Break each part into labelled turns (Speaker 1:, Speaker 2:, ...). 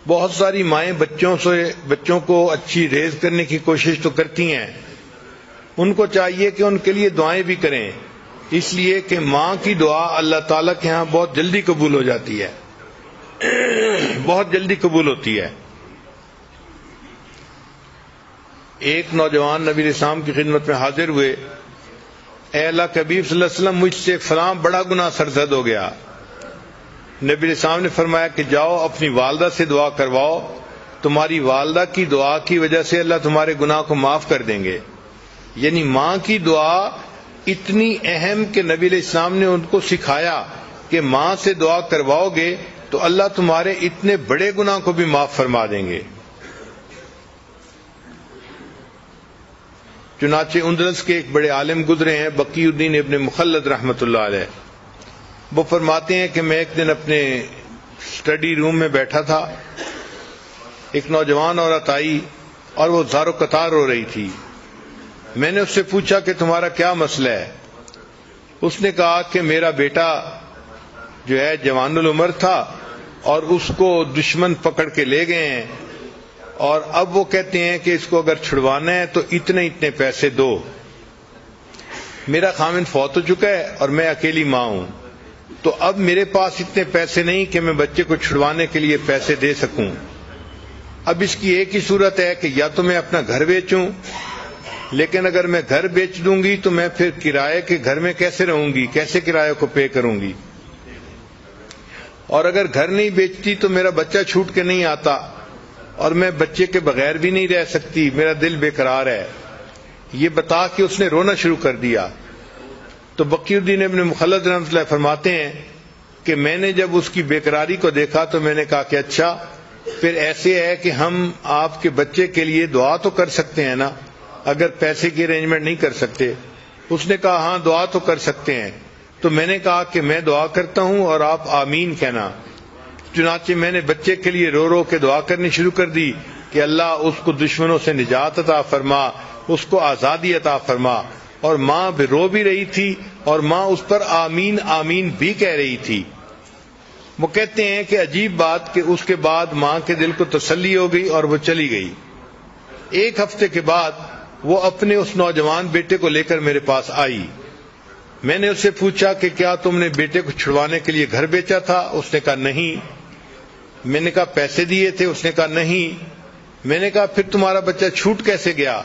Speaker 1: بہت ساری مائیں بچوں کو اچھی ریز کرنے کی کوشش تو کرتی ہیں، ان کو چاہیے کہ ان کے لیے دعائیں بھی کریں، اس لیے کہ ماں کی دعا اللہ تعالیٰ کے ہاں بہت جلدی قبول ہو جاتی ہے، بہت جلدی قبول ہوتی ہے۔ ایک نوجوان نبی علیہ السلام کی خدمت میں حاضر ہوئے، اے اللہ کے حبیب صلی اللہ علیہ وسلم، مجھ سے فلاں بڑا گناہ سرزد ہو گیا۔ نبی علیہ السلام نے فرمایا کہ جاؤ اپنی والدہ سے دعا کرواؤ، تمہاری والدہ کی دعا کی وجہ سے اللہ تمہارے گناہ کو معاف کر دیں گے۔ یعنی ماں کی دعا اتنی اہم کہ نبی علیہ السلام نے ان کو سکھایا کہ ماں سے دعا کرواؤ گے تو اللہ تمہارے اتنے بڑے گناہ کو بھی معاف فرما دیں گے۔ چنانچہ اندلس کے ایک بڑے عالم گزرے ہیں، بقی الدین ابن مخلد رحمۃ اللہ علیہ، وہ فرماتے ہیں کہ میں ایک دن اپنے اسٹڈی روم میں بیٹھا تھا، ایک نوجوان عورت آئی اور وہ زار و قطار رو رہی تھی۔ میں نے اس سے پوچھا کہ تمہارا کیا مسئلہ ہے؟ اس نے کہا کہ میرا بیٹا جو ہے جوان العمر تھا اور اس کو دشمن پکڑ کے لے گئے ہیں، اور اب وہ کہتے ہیں کہ اس کو اگر چھڑوانا ہے تو اتنے اتنے پیسے دو۔ میرا خاوند فوت ہو چکا ہے اور میں اکیلی ماں ہوں، تو اب میرے پاس اتنے پیسے نہیں کہ میں بچے کو چھڑوانے کے لیے پیسے دے سکوں۔ اب اس کی ایک ہی صورت ہے کہ یا تو میں اپنا گھر بیچوں، لیکن اگر میں گھر بیچ دوں گی تو میں پھر کرائے کے گھر میں کیسے رہوں گی، کیسے کرایہ کو پے کروں گی، اور اگر گھر نہیں بیچتی تو میرا بچہ چھوٹ کے نہیں آتا، اور میں بچے کے بغیر بھی نہیں رہ سکتی، میرا دل بے قرار ہے۔ یہ بتا کہ اس نے رونا شروع کر دیا۔ تو بقی الدین ابن مخلد رحمۃ اللہ فرماتے ہیں کہ میں نے جب اس کی بے قراری کو دیکھا تو میں نے کہا کہ اچھا پھر ایسے ہے کہ ہم آپ کے بچے کے لیے دعا تو کر سکتے ہیں نا، اگر پیسے کی ارینجمنٹ نہیں کر سکتے۔ اس نے کہا ہاں دعا تو کر سکتے ہیں۔ تو میں نے کہا کہ میں دعا کرتا ہوں اور آپ آمین کہنا۔ چنانچہ میں نے بچے کے لیے رو رو کے دعا کرنی شروع کر دی کہ اللہ اس کو دشمنوں سے نجات عطا فرما، اس کو آزادی عطا فرما، اور ماں بھی رو بھی رہی تھی اور ماں اس پر آمین آمین بھی کہہ رہی تھی۔ وہ کہتے ہیں کہ عجیب بات کہ اس کے بعد ماں کے دل کو تسلی ہو گئی اور وہ چلی گئی۔ ایک ہفتے کے بعد وہ اپنے اس نوجوان بیٹے کو لے کر میرے پاس آئی۔ میں نے اس سے پوچھا کہ کیا تم نے بیٹے کو چھڑوانے کے لیے گھر بیچا تھا؟ اس نے کہا نہیں۔ میں نے کہا پیسے دیے تھے؟ اس نے کہا نہیں۔ میں نے کہا پھر تمہارا بچہ چھوٹ کیسے گیا؟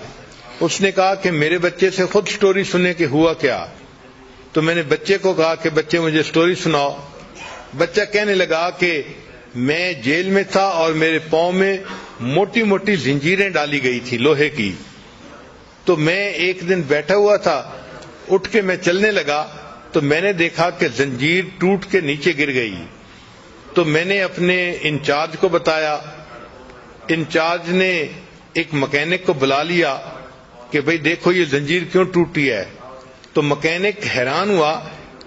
Speaker 1: اس نے کہا کہ میرے بچے سے خود سٹوری سننے کے ہوا کیا۔ تو میں نے بچے کو کہا کہ بچے مجھے سٹوری سناؤ۔ بچہ کہنے لگا کہ میں جیل میں تھا اور میرے پاؤں میں موٹی موٹی زنجیریں ڈالی گئی تھی لوہے کی، تو میں ایک دن بیٹھا ہوا تھا، اٹھ کے میں چلنے لگا تو میں نے دیکھا کہ زنجیر ٹوٹ کے نیچے گر گئی۔ تو میں نے اپنے انچارج کو بتایا، انچارج نے ایک مکینک کو بلا لیا کہ بھئی دیکھو یہ زنجیر کیوں ٹوٹی ہے۔ تو مکینک حیران ہوا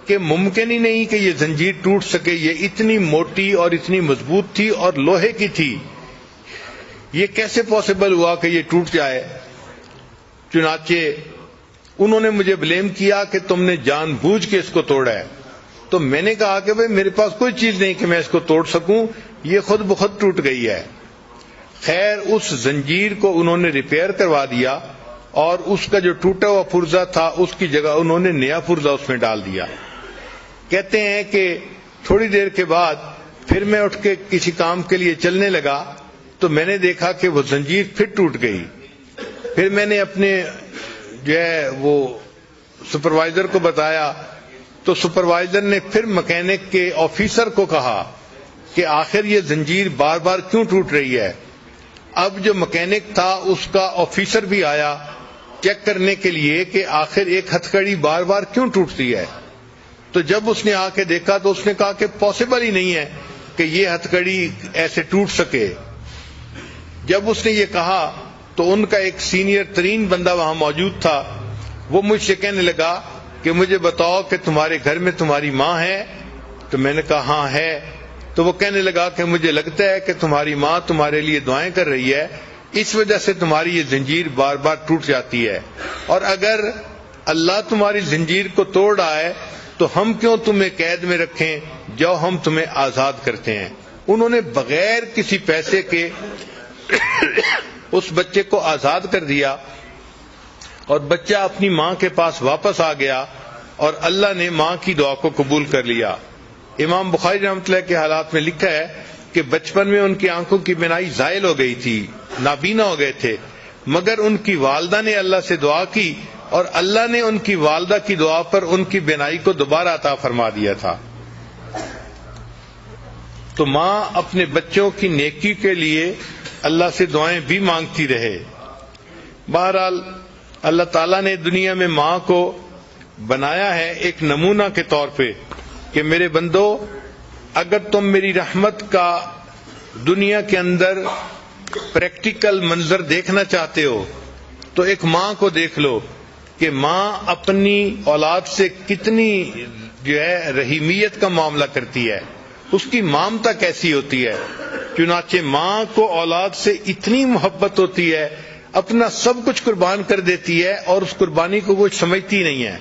Speaker 1: کہ ممکن ہی نہیں کہ یہ زنجیر ٹوٹ سکے، یہ اتنی موٹی اور اتنی مضبوط تھی اور لوہے کی تھی، یہ کیسے پاسبل ہوا کہ یہ ٹوٹ جائے۔ چنانچہ انہوں نے مجھے بلیم کیا کہ تم نے جان بوجھ کے اس کو توڑا ہے۔ تو میں نے کہا کہ بھئی میرے پاس کوئی چیز نہیں کہ میں اس کو توڑ سکوں، یہ خود بخود ٹوٹ گئی ہے۔ خیر اس زنجیر کو انہوں نے ریپیئر کروا دیا اور اس کا جو ٹوٹا ہوا پرزا تھا اس کی جگہ انہوں نے نیا پرزا اس میں ڈال دیا۔ کہتے ہیں کہ تھوڑی دیر کے بعد پھر میں اٹھ کے کسی کام کے لیے چلنے لگا تو میں نے دیکھا کہ وہ زنجیر پھر ٹوٹ گئی۔ پھر میں نے اپنے جو ہے وہ سپروائزر کو بتایا تو سپروائزر نے پھر مکینک کے آفیسر کو کہا کہ آخر یہ زنجیر بار بار کیوں ٹوٹ رہی ہے۔ اب جو مکینک تھا اس کا آفیسر بھی آیا چیک کرنے کے لیے کہ آخر ایک ہتھکڑی بار بار کیوں ٹوٹتی ہے۔ تو جب اس نے آ کے دیکھا تو اس نے کہا کہ پاسبل ہی نہیں ہے کہ یہ ہتھکڑی ایسے ٹوٹ سکے۔ جب اس نے یہ کہا تو ان کا ایک سینئر ترین بندہ وہاں موجود تھا، وہ مجھ سے کہنے لگا کہ مجھے بتاؤ کہ تمہارے گھر میں تمہاری ماں ہے؟ تو میں نے کہا ہاں ہے۔ تو وہ کہنے لگا کہ مجھے لگتا ہے کہ تمہاری ماں تمہارے لیے دعائیں کر رہی ہے، اس وجہ سے تمہاری یہ زنجیر بار بار ٹوٹ جاتی ہے، اور اگر اللہ تمہاری زنجیر کو توڑ رہا ہے تو ہم کیوں تمہیں قید میں رکھیں جاؤ ہم تمہیں آزاد کرتے ہیں۔ انہوں نے بغیر کسی پیسے کے اس بچے کو آزاد کر دیا اور بچہ اپنی ماں کے پاس واپس آ گیا اور اللہ نے ماں کی دعا کو قبول کر لیا۔ امام بخاری رحمۃ اللہ کے حالات میں لکھا ہے کہ بچپن میں ان کی آنکھوں کی بینائی زائل ہو گئی تھی، نابینا ہو گئے تھے، مگر ان کی والدہ نے اللہ سے دعا کی اور اللہ نے ان کی والدہ کی دعا پر ان کی بینائی کو دوبارہ عطا فرما دیا تھا۔ تو ماں اپنے بچوں کی نیکی کے لیے اللہ سے دعائیں بھی مانگتی رہے۔ بہرحال اللہ تعالیٰ نے دنیا میں ماں کو بنایا ہے ایک نمونہ کے طور پہ کہ میرے بندو، اگر تم میری رحمت کا دنیا کے اندر پریکٹیکل منظر دیکھنا چاہتے ہو تو ایک ماں کو دیکھ لو کہ ماں اپنی اولاد سے کتنی رحیمیت کا معاملہ کرتی ہے، اس کی مامتا کیسی ہوتی ہے۔ چنانچہ ماں کو اولاد سے اتنی محبت ہوتی ہے، اپنا سب کچھ قربان کر دیتی ہے اور اس قربانی کو کچھ سمجھتی نہیں ہے۔